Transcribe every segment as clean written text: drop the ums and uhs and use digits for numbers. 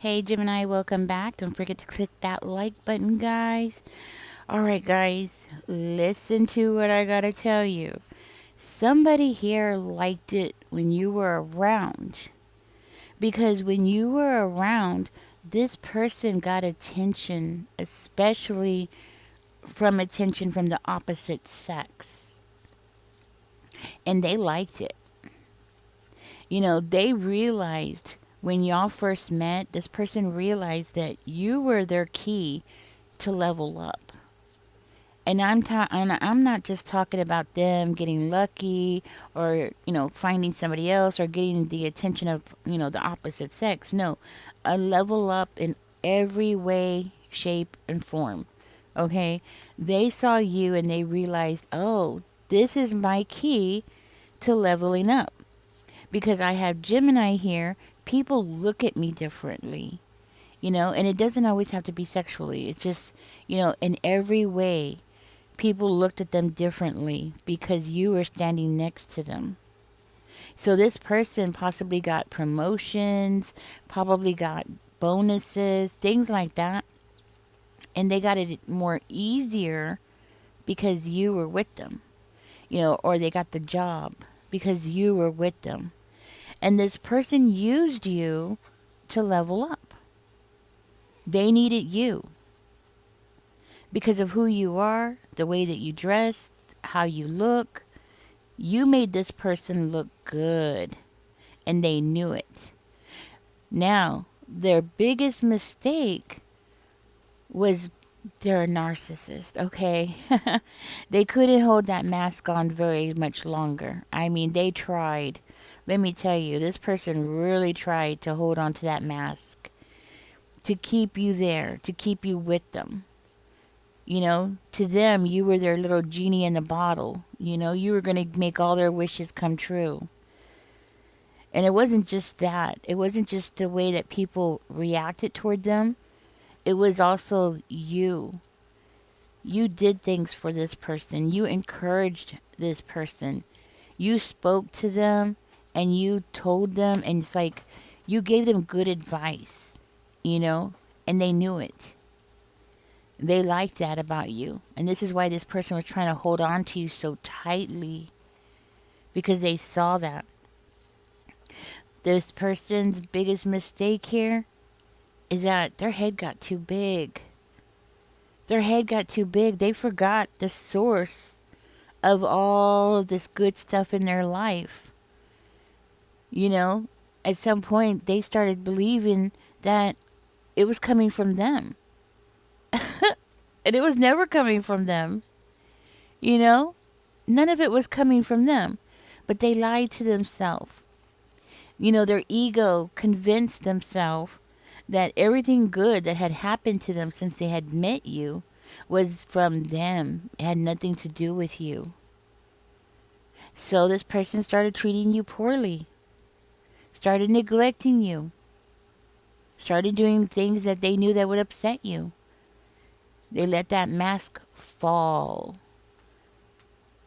Hey Gemini, welcome back. Don't forget to click that like button, guys. Alright, guys, listen to what I gotta tell you. Somebody here liked it when you were around. Because when you were around, this person got attention, especially from attention from the opposite sex. And they liked it. They realized when y'all first met, this person realized that you were their key to level up. And I'm not just talking about them getting lucky or finding somebody else or getting the attention of the opposite sex. No, a level up in every way, shape, and form. Okay, they saw you and they realized, oh, this is my key to leveling up because I have Gemini here. People look at me differently, and it doesn't always have to be sexually. It's just, in every way, people looked at them differently because you were standing next to them. So this person possibly got promotions, probably got bonuses, things like that. And they got it more easier because you were with them, or they got the job because you were with them. And this person used you to level up. They needed you because of who you are, the way that you dress, how you look. You made this person look good, and they knew it. Now, their biggest mistake was they're a narcissist, okay? They couldn't hold that mask on very much longer. I mean, they tried. Let me tell you, this person really tried to hold on to that mask, to keep you there, to keep you with them. To them, you were their little genie in the bottle. You were going to make all their wishes come true. And it wasn't just that. It wasn't just the way that people reacted toward them. It was also you. You did things for this person. You encouraged this person. You spoke to them and you told them, and it's like you gave them good advice, and they knew it. They liked that about you. And this is why this person was trying to hold on to you so tightly because they saw that. This person's biggest mistake here is that their head got too big. Their head got too big. They forgot the source of all of this good stuff in their life. At some point, they started believing that it was coming from them. And it was never coming from them. None of it was coming from them. But they lied to themselves. Their ego convinced themselves that everything good that had happened to them since they had met you was from them. It had nothing to do with you. So this person started treating you poorly, started neglecting you, started doing things that they knew that would upset you. They let that mask fall.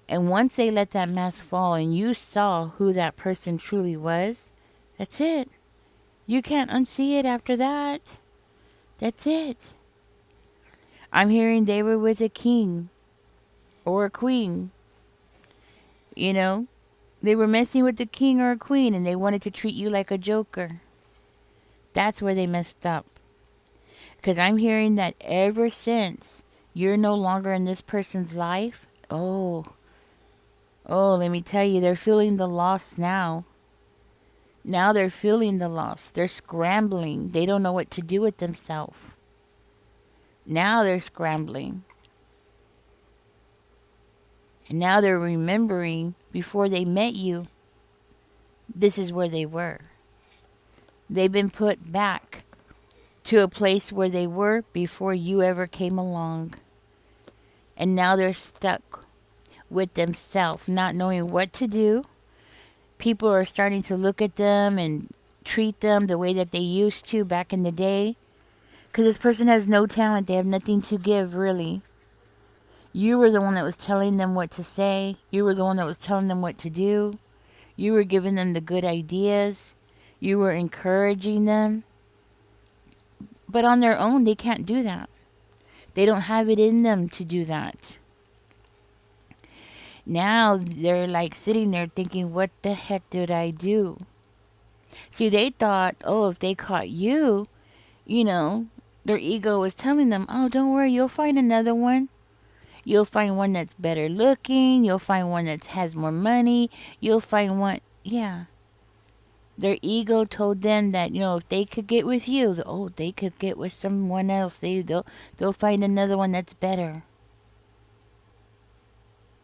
And once they let that mask fall and you saw who that person truly was, that's it. You can't unsee it after that. That's it. I'm hearing they were with a king or a queen. They were messing with the king or a queen and they wanted to treat you like a joker. That's where they messed up. Because I'm hearing that ever since you're no longer in this person's life, let me tell you, they're feeling the loss now. Now they're feeling the loss. They're scrambling. They don't know what to do with themselves. Now they're scrambling. And now they're remembering before they met you, this is where they were. They've been put back to a place where they were before you ever came along. And now they're stuck with themselves, not knowing what to do. People are starting to look at them and treat them the way that they used to back in the day. Because this person has no talent. They have nothing to give, really. You were the one that was telling them what to say. You were the one that was telling them what to do. You were giving them the good ideas. You were encouraging them. But on their own, they can't do that. They don't have it in them to do that. Now they're like sitting there thinking, what the heck did I do? See, they thought, oh, if they caught you, you know, their ego was telling them, oh, don't worry, you'll find another one. You'll find one that's better looking. You'll find one that has more money. You'll find one, yeah. Their ego told them that, if they could get with you, oh, they could get with someone else. They'll find another one that's better.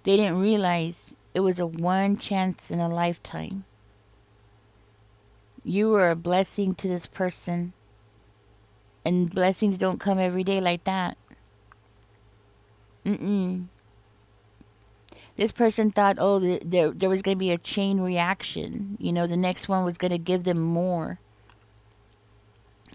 They didn't realize it was a one chance in a lifetime. You were a blessing to this person, and blessings don't come every day like that. Mm-mm. This person thought, oh, there was going to be a chain reaction. The next one was going to give them more.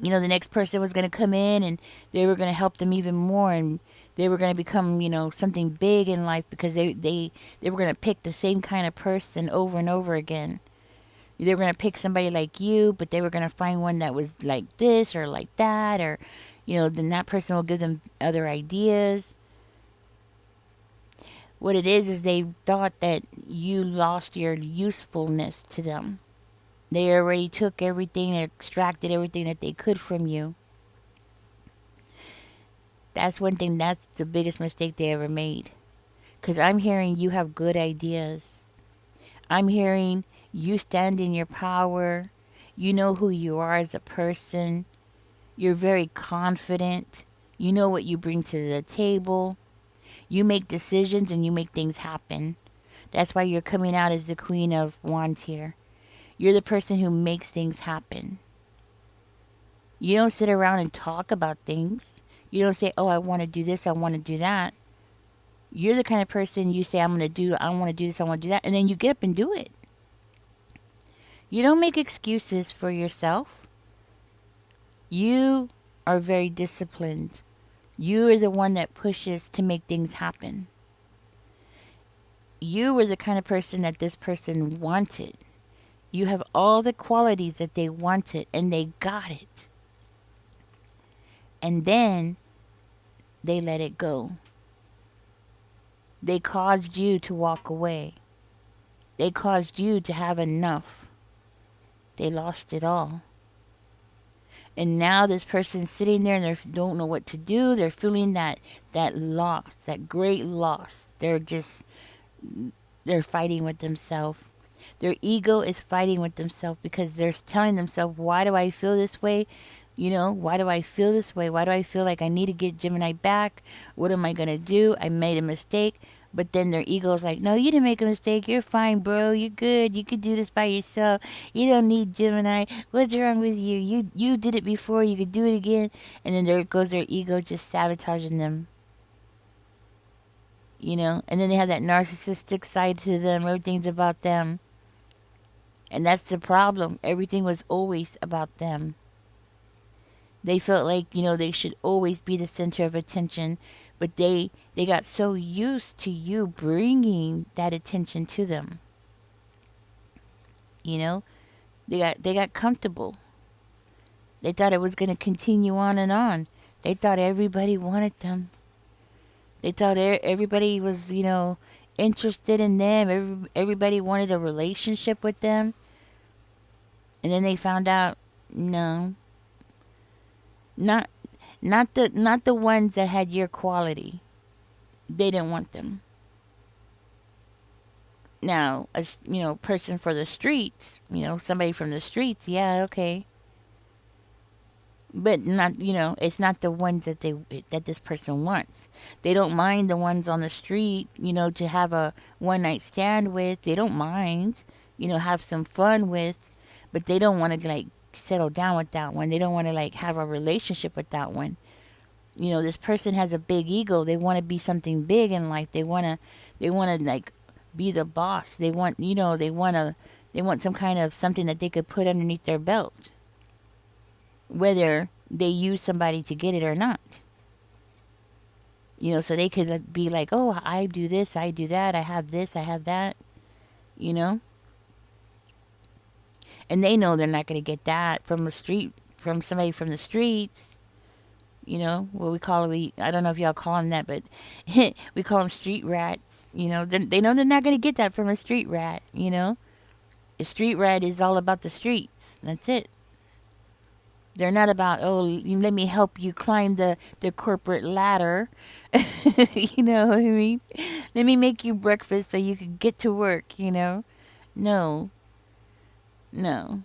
The next person was going to come in and they were going to help them even more, and they were going to become, something big in life because they were going to pick the same kind of person over and over again. They were going to pick somebody like you, but they were going to find one that was like this or like that, or, then that person will give them other ideas. What it is they thought that you lost your usefulness to them. They already took everything, extracted everything that they could from you. That's one thing, that's the biggest mistake they ever made. Because I'm hearing you have good ideas. I'm hearing you stand in your power. You know who you are as a person. You're very confident. You know what you bring to the table. You make decisions and you make things happen. That's why you're coming out as the Queen of Wands here. You're the person who makes things happen. You don't sit around and talk about things. You don't say, oh, I want to do this, I want to do that. You're the kind of person you say, I want to do this, I want to do that, and then you get up and do it. You don't make excuses for yourself. You are very disciplined. You are the one that pushes to make things happen. You were the kind of person that this person wanted. You have all the qualities that they wanted, and they got it. And then they let it go. They caused you to walk away. They caused you to have enough. They lost it all. And now this person's sitting there and they don't know what to do. They're feeling that loss, that great loss. They're fighting with themselves. Their ego is fighting with themselves because they're telling themselves, why do I feel this way? Why do I feel this way? Why do I feel like I need to get Gemini back? What am I going to do? I made a mistake. But then their ego's like, no, you didn't make a mistake. You're fine, bro. You're good. You could do this by yourself. You don't need Gemini. What's wrong with you? You did it before. You could do it again. And then there goes their ego just sabotaging them. And then they have that narcissistic side to them. Everything's about them. And that's the problem. Everything was always about them. They felt like, they should always be the center of attention. But they got so used to you bringing that attention to them. They got comfortable. They thought it was going to continue on and on. They thought everybody wanted them. They thought everybody was, interested in them. Everybody wanted a relationship with them. And then they found out, no. Not the ones that had your quality. They didn't want them. Now, a person for the streets, somebody from the streets, yeah, okay. But not, it's not the ones that this person wants. They don't mind the ones on the street, to have a one night stand with. They don't mind, have some fun with, but they don't want to like settle down with that one. They don't want to like have a relationship with that one. This person has a big ego. They want to be something big in life. They want to like be the boss. They want, they want some kind of something that they could put underneath their belt. Whether they use somebody to get it or not. So they could be like, oh, I do this, I do that, I have this, I have that. And they know they're not going to get that from somebody from the streets. You know what we call we I don't know if y'all call them that, but we call them street rats. You know, they know they're not going to get that from a street rat. You know, a street rat is all about the streets. That's it. They're not about, oh, let me help you climb the corporate ladder. You know what I mean? Let me make you breakfast so you can get to work, you know? No, no.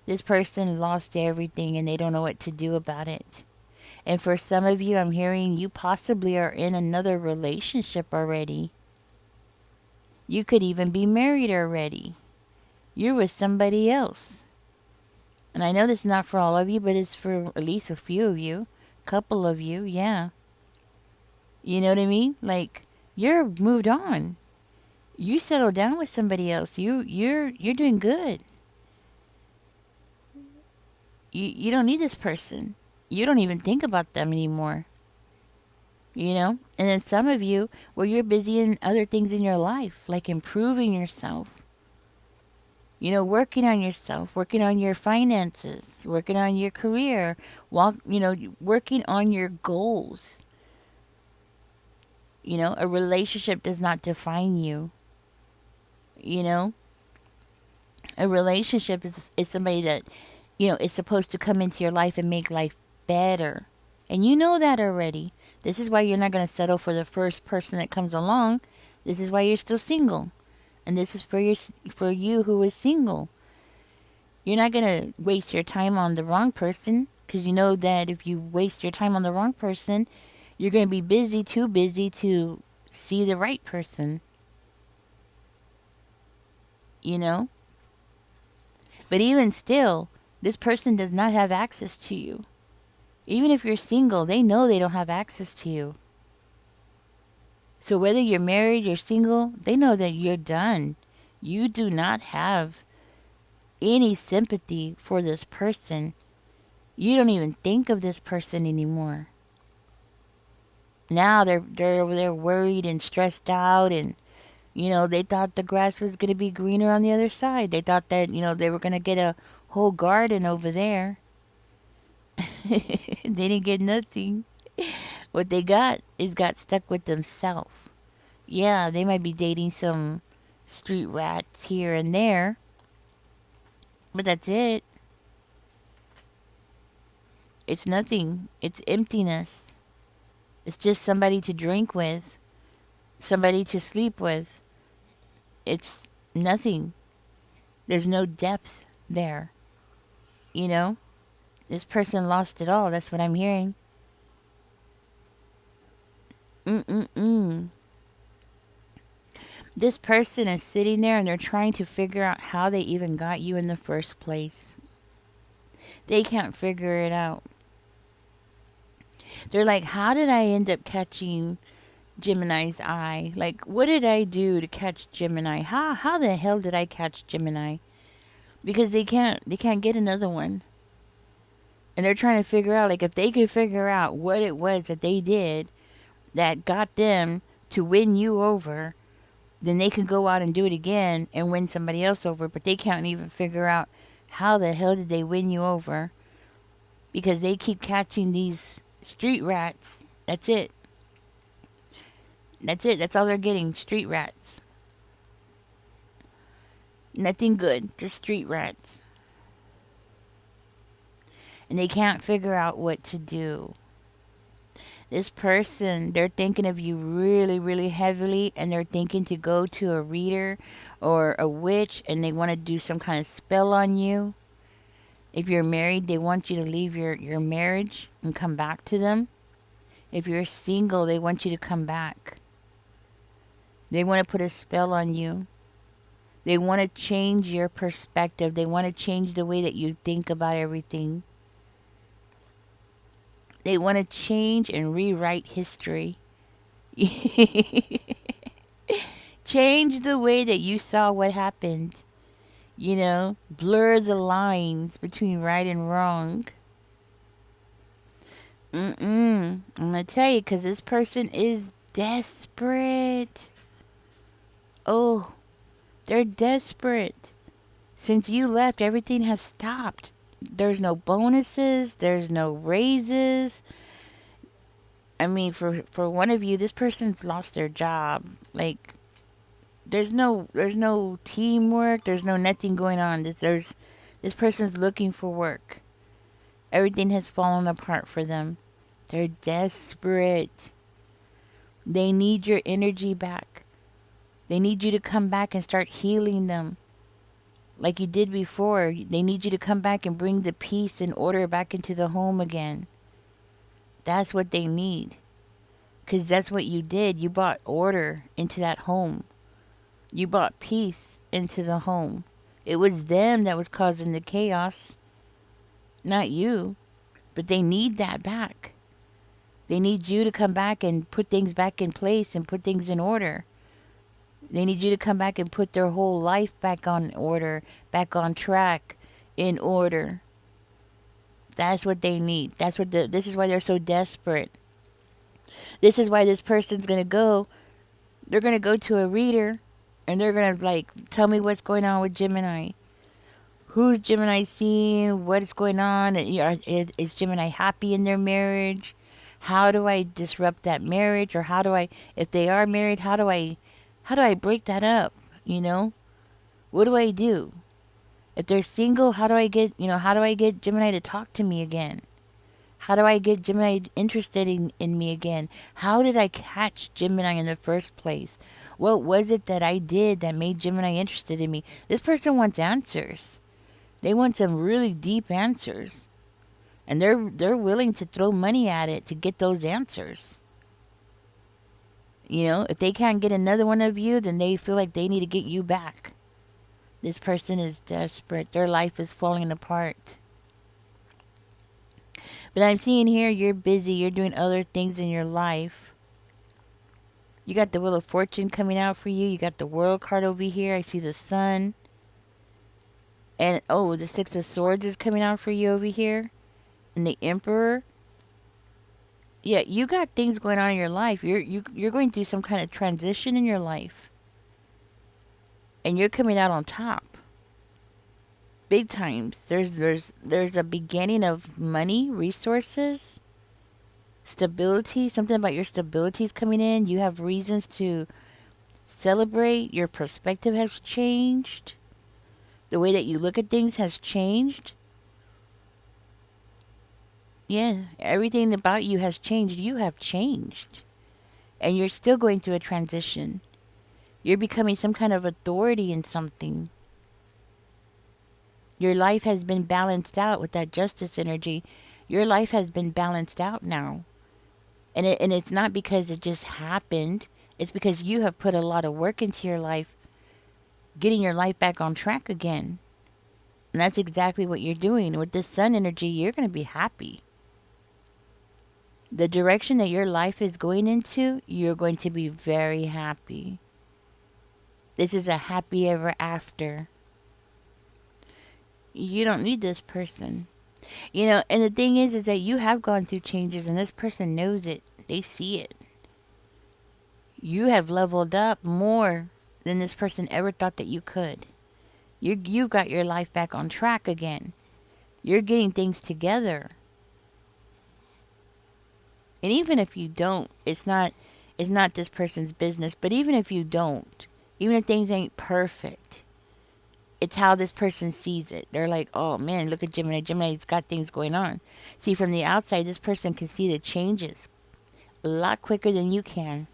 This person lost everything and they don't know what to do about it. And for some of you, I'm hearing you possibly are in another relationship already. You could even be married already. You're with somebody else. And I know this is not for all of you, but it's for at least a few of you. Couple of you, yeah. You know what I mean? Like, you're moved on. You settled down with somebody else. You're doing good. You don't need this person. You don't even think about them anymore. You know? And then some of you, well, you're busy in other things in your life, like improving yourself. You know, working on yourself, working on your finances, working on your career, while, you know, working on your goals. You know, a relationship does not define you. You know, a relationship is somebody that, you know, is supposed to come into your life and make life better. And you know that already. This is why you're not going to settle for the first person that comes along. This is why you're still single. And this is for you who is single. You're not going to waste your time on the wrong person, because you know that if you waste your time on the wrong person, you're going to be busy, too busy to see the right person. You know? But even still, this person does not have access to you. Even if you're single, they know they don't have access to you. So whether you're married or single, they know that you're done. You do not have any sympathy for this person. You don't even think of this person anymore. Now they're worried and stressed out, and you know, they thought the grass was going to be greener on the other side. They thought that, you know, they were going to get a whole garden over there. They didn't get nothing. What they got stuck with themselves. Yeah, they might be dating some street rats here and there, but that's it. It's nothing. It's emptiness. It's just somebody to drink with, somebody to sleep with. It's nothing. There's no depth there. You know? This person lost it all. That's what I'm hearing. Mm-mm-mm. This person is sitting there and they're trying to figure out how they even got you in the first place. They can't figure it out. They're like, how did I end up catching Gemini's eye? Like, what did I do to catch Gemini? How the hell did I catch Gemini? Because they can't get another one. And they're trying to figure out, like, if they could figure out what it was that they did that got them to win you over, then they can go out and do it again and win somebody else over. But they can't even figure out how the hell did they win you over, because they keep catching these street rats. That's it. That's it. That's all they're getting. Street rats. Nothing good. Just street rats. And they can't figure out what to do. This person, they're thinking of you really, really heavily, and they're thinking to go to a reader or a witch, and they want to do some kind of spell on you. If you're married, they want you to leave your marriage and come back to them. If you're single, they want you to come back. They want to put a spell on you. They want to change your perspective. They want to change the way that you think about everything. They want to change and rewrite history. Change the way that you saw what happened. You know, blur the lines between right and wrong. I'm going to tell you, because this person is desperate. Oh, they're desperate. Since you left, everything has stopped. There's no bonuses, there's no raises. I mean, for one of you, this person's lost their job. Like, there's no teamwork, there's no nothing going on. This person's looking for work. Everything has fallen apart for them. They're desperate. They need your energy back. They need you to come back and start healing them like you did before. They need you to come back and bring the peace and order back into the home again. That's what they need. Because that's what you did. You brought order into that home. You brought peace into the home. It was them that was causing the chaos, not you. But they need that back. They need you to come back and put things back in place and put things in order. They need you to come back and put their whole life back on order, back on track, in order. That's what they need. This is why they're so desperate. This is why this person's going to go. They're going to go to a reader and they're going to like tell me what's going on with Gemini. Who's Gemini seeing? What's going on? Is Gemini happy in their marriage? How do I disrupt that marriage? Or if they are married, how do I break that up? You know, what do I do? If they're single, how do I get Gemini to talk to me again? How do I get Gemini interested in me again? How did I catch Gemini in the first place? What was it that I did that made Gemini interested in me? This person wants answers. They want some really deep answers. And they're willing to throw money at it to get those answers. You know, if they can't get another one of you, then they feel like they need to get you back. This person is desperate. Their life is falling apart. But I'm seeing here you're busy. You're doing other things in your life. You got the Wheel of Fortune coming out for you. You got the World card over here. I see the Sun. And, oh, the Six of Swords is coming out for you over here. And the Emperor. Yeah, you got things going on in your life. You're going through some kind of transition in your life. And you're coming out on top. Big times. There's a beginning of money, resources, stability. Something about your stability is coming in. You have reasons to celebrate. Your perspective has changed. The way that you look at things has changed. Yeah, everything about you has changed. You have changed. And you're still going through a transition. You're becoming some kind of authority in something. Your life has been balanced out with that justice energy. Your life has been balanced out now. And it's not because it just happened. It's because you have put a lot of work into your life, getting your life back on track again. And that's exactly what you're doing. With this Sun energy, you're going to be happy. The direction that your life is going into, you're going to be very happy. This is a happy ever after. You don't need this person. You know, and the thing is that you have gone through changes and this person knows it. They see it. You have leveled up more than this person ever thought that you could. You've got your life back on track again. You're getting things together. And even if you don't, it's not this person's business. But even if you don't, even if things ain't perfect, it's how this person sees it. They're like, oh man, look at Gemini. Gemini's got things going on. See, from the outside, this person can see the changes a lot quicker than you can.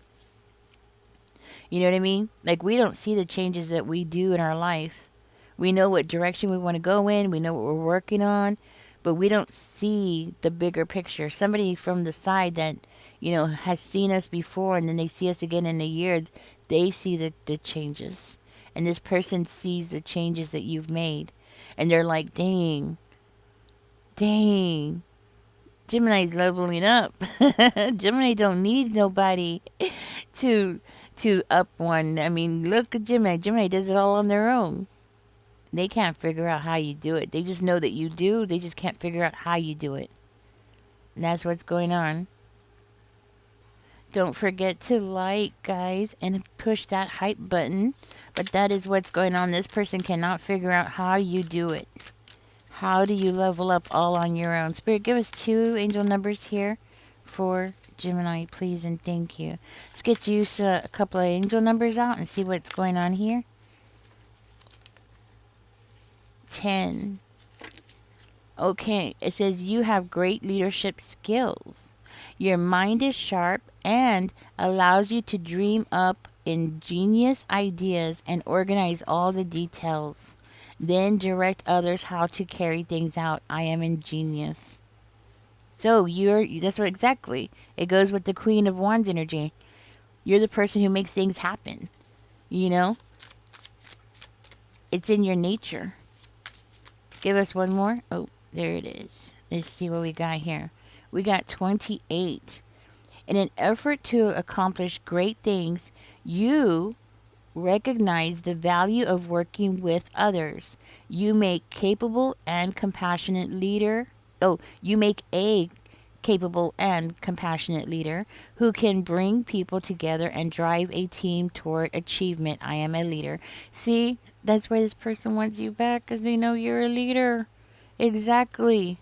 You know what I mean? Like, we don't see the changes that we do in our life. We know what direction we want to go in. We know what we're working on. But we don't see the bigger picture. Somebody from the side that, has seen us before and then they see us again in a year, they see the changes. And this person sees the changes that you've made. And they're like, dang, Gemini's leveling up. Gemini don't need nobody to up one. I mean, look at Gemini. Gemini does it all on their own. They can't figure out how you do it. They just know that you do. They just can't figure out how you do it. And that's what's going on. Don't forget to like, guys, and push that hype button. But that is what's going on. This person cannot figure out how you do it. How do you level up all on your own? Spirit, give us two angel numbers here for Gemini, please, and thank you. Let's get you a couple of angel numbers out and see what's going on here. 10. Okay, it says you have great leadership skills. Your mind is sharp and allows you to dream up ingenious ideas and organize all the details. Then direct others how to carry things out. I am ingenious. So that's what exactly. It goes with the Queen of Wands energy. You're the person who makes things happen. You know? It's in your nature. Give us one more. Oh, there it is. Let's see what we got here. We got 28. In an effort to accomplish great things, you recognize the value of working with others. You make capable and compassionate leader. Oh, you make a capable and compassionate leader who can bring people together and drive a team toward achievement. I am a leader. See, that's why this person wants you back because they know you're a leader. Exactly.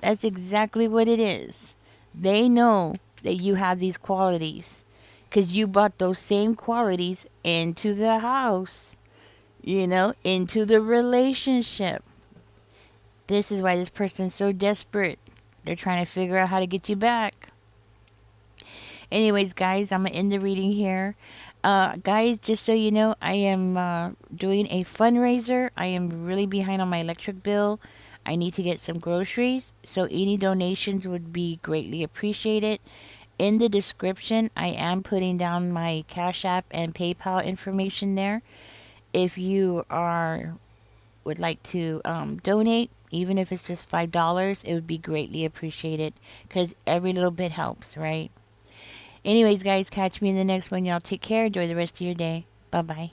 That's exactly what it is. They know that you have these qualities because you brought those same qualities into the house, into the relationship. This is why this person's so desperate. They're trying to figure out how to get you back. Anyways, guys, I'm going to end the reading here. Guys, just so you know, I am doing a fundraiser. I am really behind on my electric bill. I need to get some groceries, so any donations would be greatly appreciated. In the description, I am putting down my Cash App and PayPal information there. If you would like to donate, even if it's just $5, it would be greatly appreciated because every little bit helps, right? Anyways, guys, catch me in the next one. Y'all take care. Enjoy the rest of your day. Bye bye.